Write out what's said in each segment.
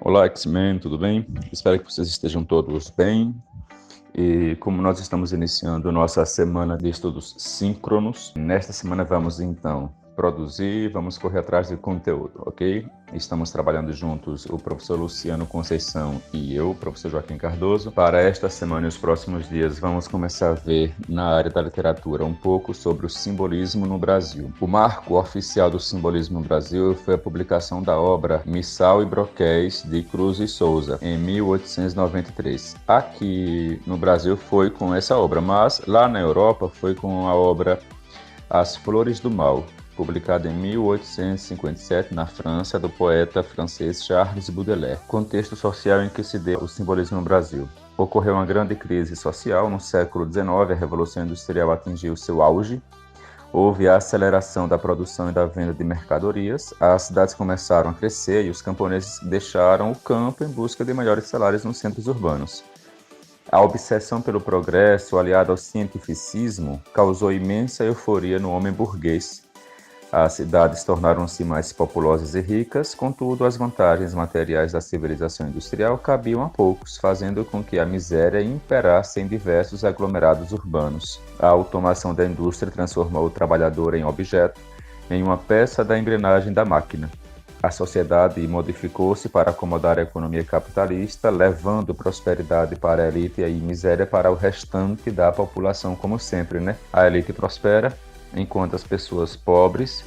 Olá, X-Men, tudo bem? Espero que vocês estejam todos bem. E como nós estamos iniciando nossa semana de estudos síncronos, nesta semana vamos então vamos correr atrás de conteúdo, ok? Estamos trabalhando juntos, o professor Luciano Conceição e eu, professor Joaquim Cardoso. Para esta semana e os próximos dias, vamos começar a ver na área da literatura um pouco sobre o simbolismo no Brasil. O marco oficial do simbolismo no Brasil foi a publicação da obra Missal e Broquéis, de Cruz e Souza, em 1893. Aqui no Brasil foi com essa obra, mas lá na Europa foi com a obra As Flores do Mal, publicada em 1857 na França, do poeta francês Charles Baudelaire. Contexto social em que se deu o simbolismo no Brasil. Ocorreu uma grande crise social no século XIX, a Revolução Industrial atingiu seu auge, houve a aceleração da produção e da venda de mercadorias, as cidades começaram a crescer e os camponeses deixaram o campo em busca de melhores salários nos centros urbanos. A obsessão pelo progresso, aliada ao cientificismo, causou imensa euforia no homem burguês. As cidades tornaram-se mais populosas e ricas, contudo, as vantagens materiais da civilização industrial cabiam a poucos, fazendo com que a miséria imperasse em diversos aglomerados urbanos. A automação da indústria transformou o trabalhador em objeto, em uma peça da engrenagem da máquina. A sociedade modificou-se para acomodar a economia capitalista, levando prosperidade para a elite e miséria para o restante da população, como sempre, né? A elite prospera, enquanto as pessoas pobres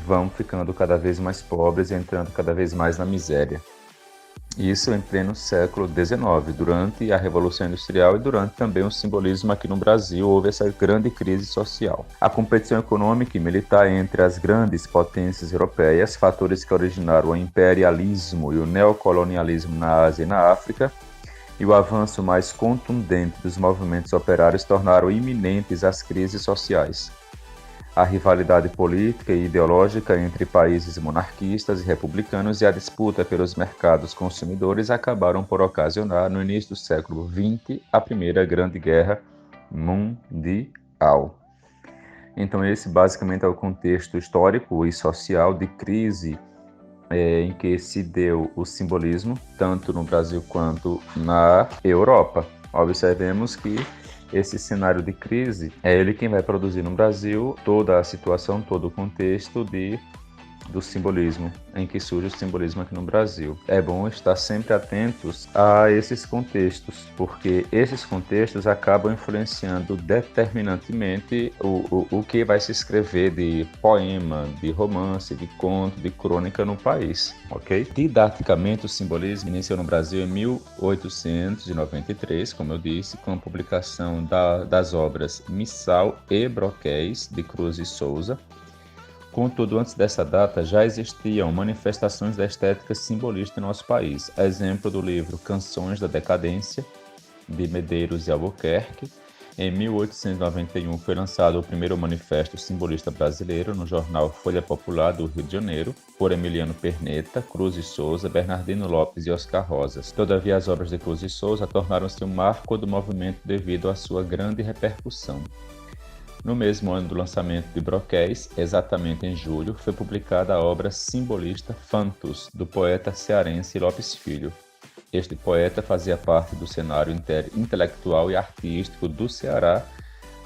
vão ficando cada vez mais pobres e entrando cada vez mais na miséria. Isso em pleno século XIX, durante a Revolução Industrial e durante também o simbolismo aqui no Brasil, houve essa grande crise social. A competição econômica e militar entre as grandes potências europeias, fatores que originaram o imperialismo e o neocolonialismo na Ásia e na África, e o avanço mais contundente dos movimentos operários tornaram iminentes as crises sociais. A rivalidade política e ideológica entre países monarquistas e republicanos e a disputa pelos mercados consumidores acabaram por ocasionar, no início do século XX, a Primeira Grande Guerra Mundial. Então esse basicamente é o contexto histórico e social de crise em que se deu o simbolismo, tanto no Brasil quanto na Europa. Observemos que esse cenário de crise é ele quem vai produzir no Brasil toda a situação, todo o contexto do simbolismo, em que surge o simbolismo aqui no Brasil. É bom estar sempre atentos a esses contextos, porque esses contextos acabam influenciando determinantemente o que vai se escrever de poema, de romance, de conto, de crônica no país, ok? Didaticamente, o simbolismo iniciou no Brasil em 1893, como eu disse, com a publicação das obras Missal e Broquéis, de Cruz e Souza. Contudo, antes dessa data, já existiam manifestações da estética simbolista em nosso país, a exemplo do livro Canções da Decadência, de Medeiros e Albuquerque. Em 1891 foi lançado o primeiro manifesto simbolista brasileiro no jornal Folha Popular do Rio de Janeiro, por Emiliano Perneta, Cruz e Souza, Bernardino Lopes e Oscar Rosas. Todavia, as obras de Cruz e Souza tornaram-se um marco do movimento devido à sua grande repercussão. No mesmo ano do lançamento de Broquéis, exatamente em julho, foi publicada a obra simbolista Fantos, do poeta cearense Lopes Filho. Este poeta fazia parte do cenário intelectual e artístico do Ceará,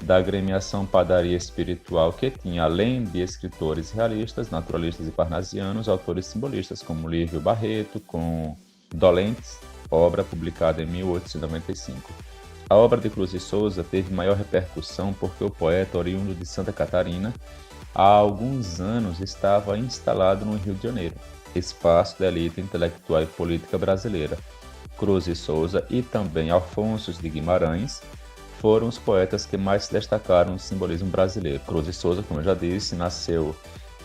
da agremiação Padaria Espiritual, que tinha, além de escritores realistas, naturalistas e parnasianos, autores simbolistas como Lívio Barreto, com Dolentes, obra publicada em 1895. A obra de Cruz e Souza teve maior repercussão porque o poeta, oriundo de Santa Catarina, há alguns anos estava instalado no Rio de Janeiro, espaço da elite intelectual e política brasileira. Cruz e Souza e também Afonso de Guimarães foram os poetas que mais se destacaram no simbolismo brasileiro. Cruz e Souza, como eu já disse, nasceu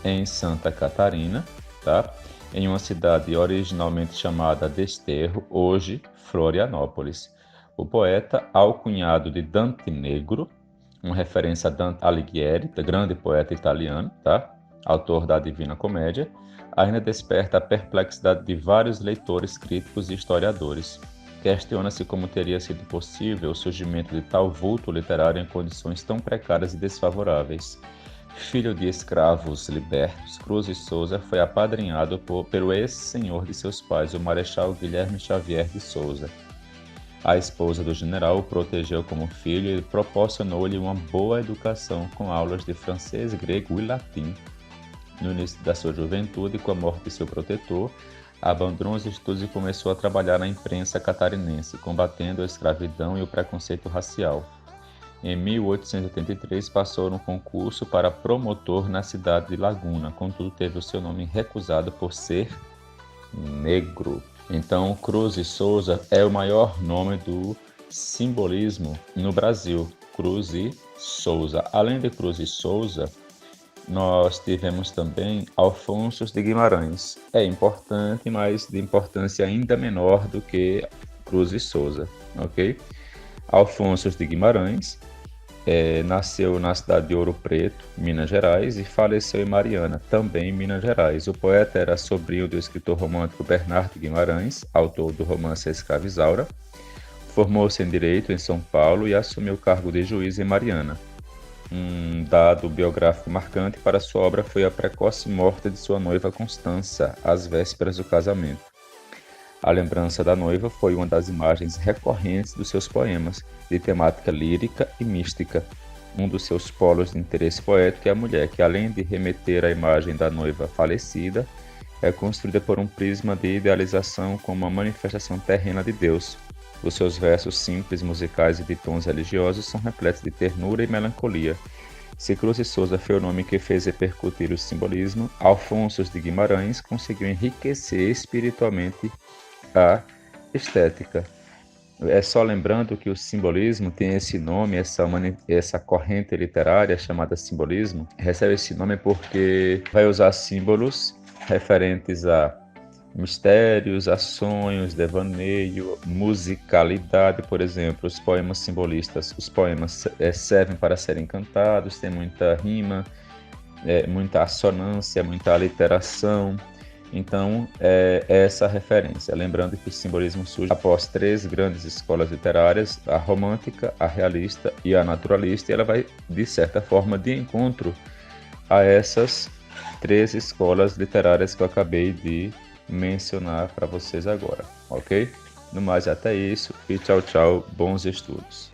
em Santa Catarina, em uma cidade originalmente chamada Desterro, hoje Florianópolis. O poeta, alcunhado de Dante Negro, uma referência a Dante Alighieri, grande poeta italiano, autor da Divina Comédia, ainda desperta a perplexidade de vários leitores, críticos e historiadores. Questiona-se como teria sido possível o surgimento de tal vulto literário em condições tão precárias e desfavoráveis. Filho de escravos libertos, Cruz e Souza foi apadrinhado pelo ex-senhor de seus pais, o Marechal Guilherme Xavier de Souza. A esposa do general o protegeu como filho e proporcionou-lhe uma boa educação com aulas de francês, grego e latim. No início da sua juventude, com a morte de seu protetor, abandonou os estudos e começou a trabalhar na imprensa catarinense, combatendo a escravidão e o preconceito racial. Em 1883, passou no concurso para promotor na cidade de Laguna, contudo teve o seu nome recusado por ser negro. Então, Cruz e Souza é o maior nome do simbolismo no Brasil, Cruz e Souza. Além de Cruz e Souza, nós tivemos também Alfonso de Guimarães. É importante, mas de importância ainda menor do que Cruz e Souza, ok? Alfonso de Guimarães nasceu na cidade de Ouro Preto, Minas Gerais, e faleceu em Mariana, também em Minas Gerais. O poeta era sobrinho do escritor romântico Bernardo Guimarães, autor do romance A Escrava Isaura. Formou-se em Direito em São Paulo e assumiu o cargo de juiz em Mariana. Um dado biográfico marcante para sua obra foi a precoce morte de sua noiva Constança, às vésperas do casamento. A lembrança da noiva foi uma das imagens recorrentes dos seus poemas, de temática lírica e mística. Um dos seus polos de interesse poético é a mulher, que além de remeter à imagem da noiva falecida, é construída por um prisma de idealização como uma manifestação terrena de Deus. Os seus versos simples, musicais e de tons religiosos são repletos de ternura e melancolia. Se Cruz e Souza foi o nome que fez repercutir o simbolismo, Alfonso de Guimarães conseguiu enriquecer espiritualmente a estética. É só lembrando que o simbolismo tem esse nome, essa corrente literária chamada simbolismo, recebe esse nome porque vai usar símbolos referentes a mistérios, a sonhos, devaneio, musicalidade. Por exemplo, os poemas simbolistas, os poemas servem para serem cantados, tem muita rima, muita assonância, muita aliteração. Então, é essa referência. Lembrando que o simbolismo surge após 3 grandes escolas literárias, a romântica, a realista e a naturalista, e ela vai, de certa forma, de encontro a essas 3 escolas literárias que eu acabei de mencionar para vocês agora, ok? No mais, até isso e tchau, tchau, bons estudos.